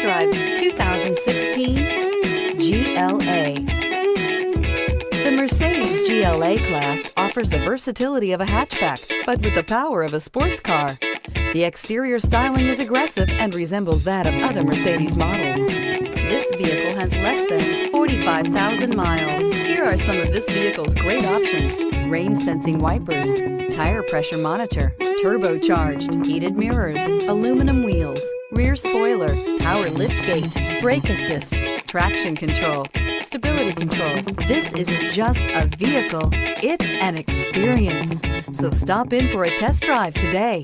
test drive 2016 GLA. The Mercedes GLA class offers the versatility of a hatchback, but with the power of a sports car. The exterior styling is aggressive and resembles that of other Mercedes models. This vehicle has less than 45,000 miles. Here are some of this vehicle's great options: rain-sensing wipers, tire pressure monitor, turbocharged, heated mirrors, aluminum wheels, rear spoiler, power liftgate, brake assist, traction control, stability control. This isn't just a vehicle, it's an experience. So stop in for a test drive today.